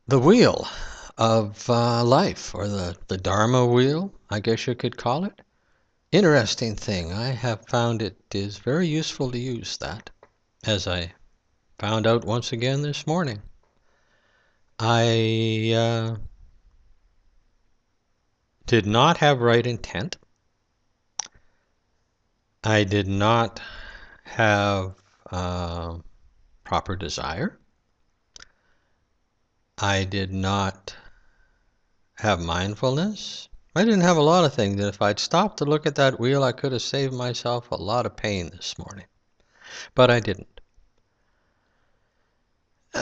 The wheel of life, or the Dharma wheel, I guess you could call it. Interesting thing. I have found it is very useful to use that, as I found out once again this morning. I did not have right intent. I did not have proper desire. I did not have mindfulness. I didn't have a lot of things that if I'd stopped to look at that wheel, I could have saved myself a lot of pain this morning. But I didn't.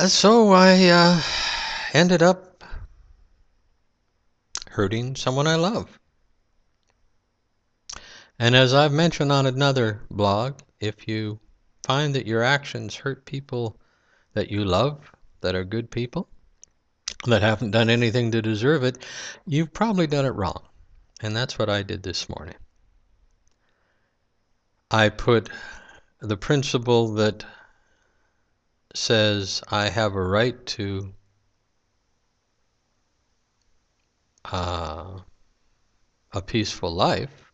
So I ended up hurting someone I love. And as I've mentioned on another blog, if you find that your actions hurt people that you love, that are good people, that haven't done anything to deserve it, you've probably done it wrong. And that's what I did this morning. I put the principle that says I have a right to a peaceful life,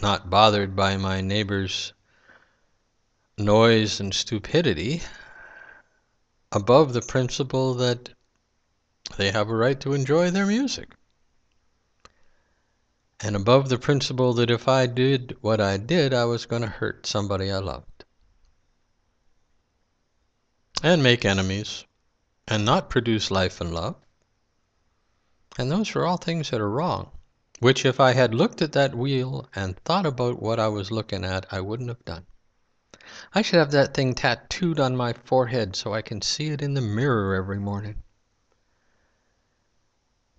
not bothered by my neighbor's noise and stupidity, above the principle that they have a right to enjoy their music. And above the principle that if I did what I did, I was going to hurt somebody I loved. And make enemies. And not produce life and love. And those are all things that are wrong. Which if I had looked at that wheel and thought about what I was looking at, I wouldn't have done. I should have that thing tattooed on my forehead so I can see it in the mirror every morning.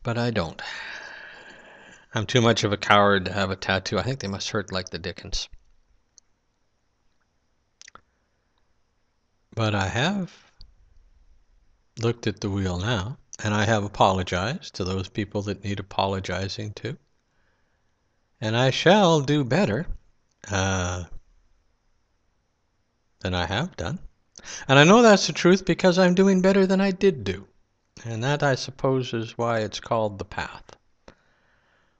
But I don't. I'm too much of a coward to have a tattoo. I think they must hurt like the dickens. But I have looked at the wheel now, and I have apologized to those people that need apologizing to. And I shall do better than I have done. And I know that's the truth because I'm doing better than I did do. And that, I suppose, is why it's called the path.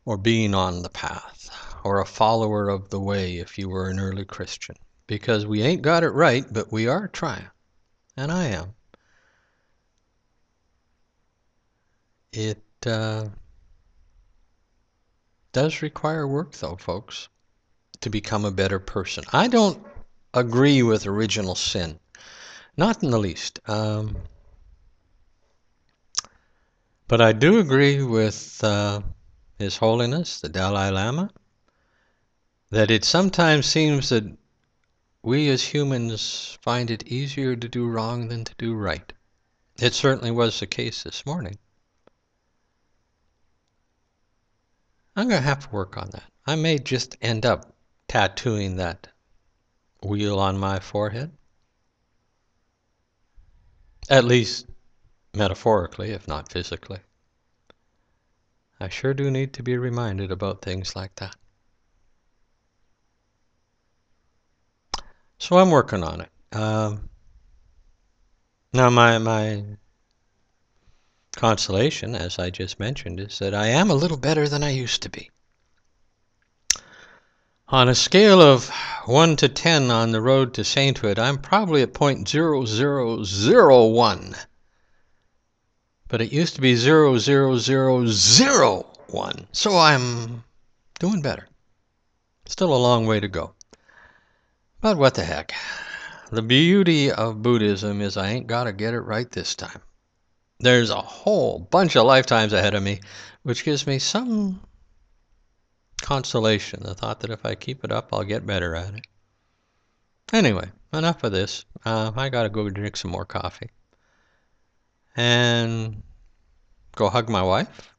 Or being on the path, or a follower of the way if you were an early Christian. Because we ain't got it right, but we are trying. And I am. It does require work, though, folks, to become a better person. I don't agree with original sin. Not in the least. But I do agree with His Holiness, the Dalai Lama, that it sometimes seems that we as humans find it easier to do wrong than to do right. It certainly was the case this morning. I'm going to have to work on that. I may just end up tattooing that wheel on my forehead. At least metaphorically, if not physically. I sure do need to be reminded about things like that. So I'm working on it. Now my consolation, as I just mentioned, is that I am a little better than I used to be. On a scale of 1 to 10 on the road to sainthood, I'm probably at 0.0001. But it used to be 0.0001. So I'm doing better. Still a long way to go. But what the heck. The beauty of Buddhism is I ain't got to get it right this time. There's a whole bunch of lifetimes ahead of me, which gives me some consolation, the thought that if I keep it up, I'll get better at it. Anyway, enough of this. I got to go drink some more coffee. And go hug my wife.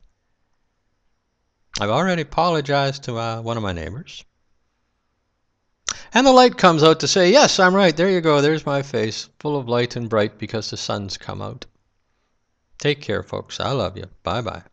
I've already apologized to one of my neighbors. And the light comes out to say, yes, I'm right. There you go. There's my face, full of light and bright because the sun's come out. Take care, folks. I love you. Bye-bye.